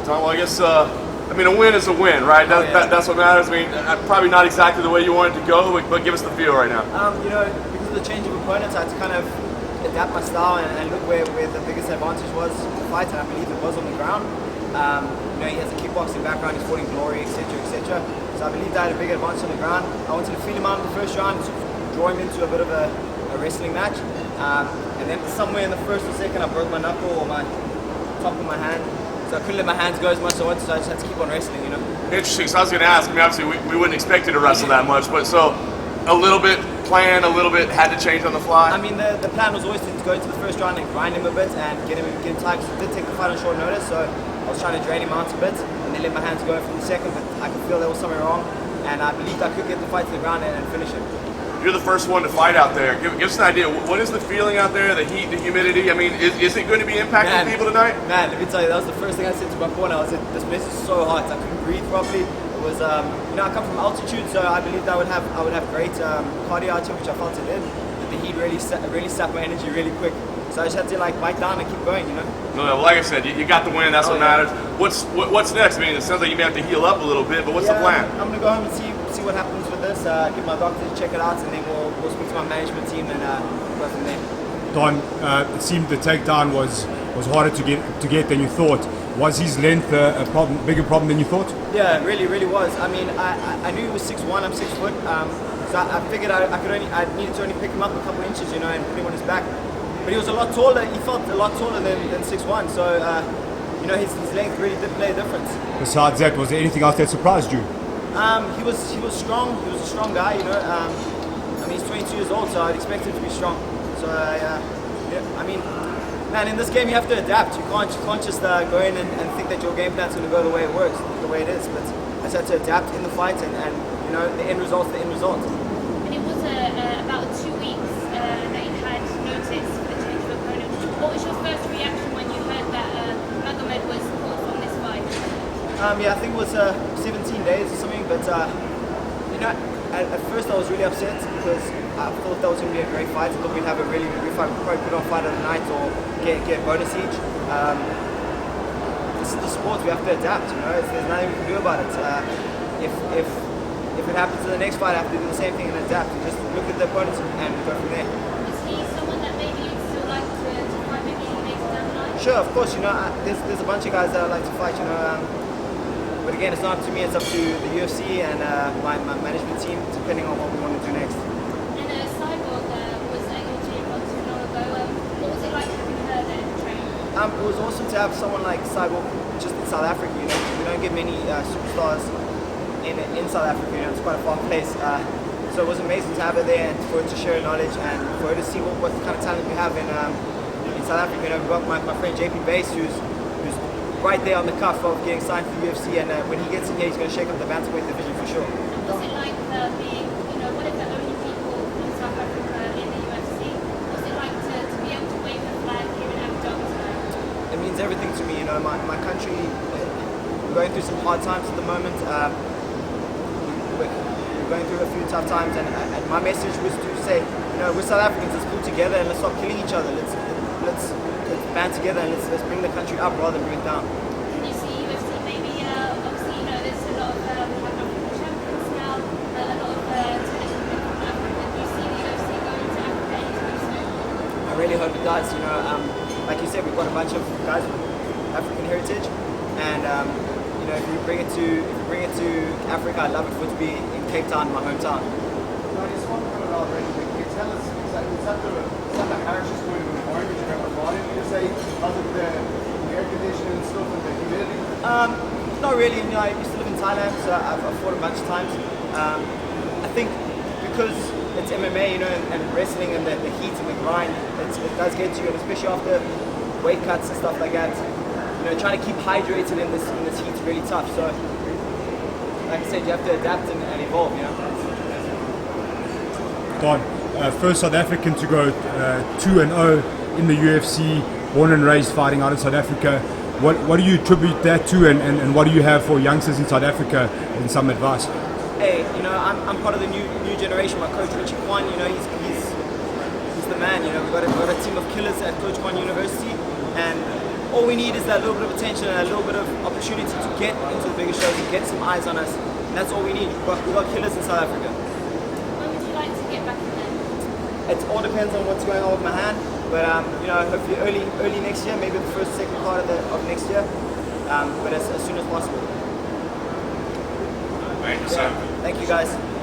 Don, well, I guess, I mean, a win is a win, right? That's what matters. I mean, probably not exactly the way you wanted to go, but give us the feel right now. You know, because of the change of opponents, I had to kind of adapt my style and look where the biggest advantage was in the fight, and I believe it was on the ground. You know, he has a kickboxing background, he's fought in Glory, etc., etc. So I believed I had a big advantage on the ground. I wanted to feel him out in the first round, to draw him into a bit of a wrestling match. And then somewhere in the first or second, I broke my knuckle or my top of my hand. So I couldn't let my hands go as much as I wanted, so I just had to keep on wrestling, you know. Interesting. So I was going to ask, I mean, obviously we wouldn't expect you to wrestle that much, but so a little bit planned, a little bit had to change on the fly? I mean, the plan was always to go into the first round and grind him a bit and get him tight. So I did take the fight on short notice, so I was trying to drain him out a bit and then let my hands go from the second, but I could feel there was something wrong, and I believed I could get the fight to the ground and finish it. You're the first one to fight out there. Give us an idea. What is the feeling out there, the heat, the humidity? I mean, is it going to be impacting people tonight? Man, let me tell you, that was the first thing I said to my corner. I was like, this place is so hot. I couldn't breathe properly. It was, you know, I come from altitude, so I believed I would have great cardio out here, which I felt it did. But the heat really sapped my energy really quick. So I just had to like bite down and keep going, you know. No, well, like I said, you got the win. That's what matters. What's next? I mean, it sounds like you may have to heal up a little bit, but what's the plan? I'm gonna go home and see what happens with this. Get my doctor to check it out, and then we'll speak to my management team and go from there. Don, it seemed the takedown was harder to get than you thought. Was his length a bigger problem than you thought? Yeah, really was. I mean, I knew he was 6'1", I'm 6 foot, so I figured I needed to only pick him up a couple inches, you know, and put him on his back. But he was a lot taller. He felt a lot taller than 6'1", so you know, his length really did play a difference. Besides that, was there anything else that surprised you? He was strong. He was a strong guy, you know. I mean, he's 22 years old, so I'd expect him to be strong. So yeah, I mean, man, in this game you have to adapt. You can't just go in and think that your game plan's going to go the way it works, the way it is. But I just had to adapt in the fight, and you know, the end result's the end result. And it was about 2 weeks that you had notice for the change of opponent. What was your first reaction when you heard that Magomed was pulled from this fight? Yeah, I think it was 17 days or something. But you know, at first I was really upset because I thought that was going to be a great fight. I thought we'd have a really good fight. We'd probably put on fight of the night or get a bonus each. This is the sport. We have to adapt. You know, there's nothing we can do about it. If it happens in the next fight, I have to do the same thing and adapt. And just look at the opponents and go from there. Is he someone that maybe you'd still like to fight maybe later down the line? Sure, of course. You know, there's a bunch of guys that I like to fight. You know. But again, it's not up to me, it's up to the UFC and my management team, depending on what we want to do next. And Cyborg was at your gym not too long ago. What was it like having her there to train? It was awesome to have someone like Cyborg just in South Africa, you know. We don't get many superstars in South Africa, you know, it's quite a far place. So it was amazing to have her there and for her to share her knowledge and for her to see what kind of talent we have in South Africa. You know, we've got my friend JP Bass, who's right there on the cuff of getting signed for the UFC, and when he gets in here, he's going to shake up the bantamweight division for sure. And what's it like being, you know, one of the only people from South Africa in the UFC? What's it like to be able to wave the flag here in Adaptability? It means everything to me, you know. My country, we're going through some hard times at the moment. We're going through a few tough times, and my message was to say, you know, we're South Africans, let's pull together and let's stop killing each other. Let's band together and let's bring the country up rather than bring it down. Can you see UFC maybe, obviously, you know, there's a lot of African champions now, a lot of tennis women from Africa. Do you see the UFC going to Africa anytime soon? I really hope it does. You know, like you said, we've got a bunch of guys with African heritage, and you know, if we bring it to Africa, I'd love it for it to be in Cape Town, my hometown. I just want to put it already. Can you tell us, is that the harshest kind of environment you've ever fought in? You say because of the air conditioning and stuff and the humidity? Not really. You know, I used to live in Thailand, so I've fought a bunch of times. I think because it's MMA, you know, and wrestling and the heat and the grind, it does get to you, and especially after weight cuts and stuff like that. You know, trying to keep hydrated in this heat is really tough. So, like I said, you have to adapt and evolve. You know. Don, first South African to go 2-0 in the UFC, born and raised fighting out in South Africa. What do you attribute that to, and what do you have for youngsters in South Africa in some advice? Hey, you know, I'm part of the new generation. My coach Richie Kwan, you know, he's the man. You know, we've got a team of killers at Coach Kwan University, and all we need is that little bit of attention and a little bit of opportunity to get into the bigger shows and get some eyes on us. And that's all we need. We've got killers in South Africa. When would you like to get back in there? It all depends on what's going on with my hand, but hopefully early next year, maybe the first, second part of next year, but as soon as possible. Thank you, sir. Thank you guys.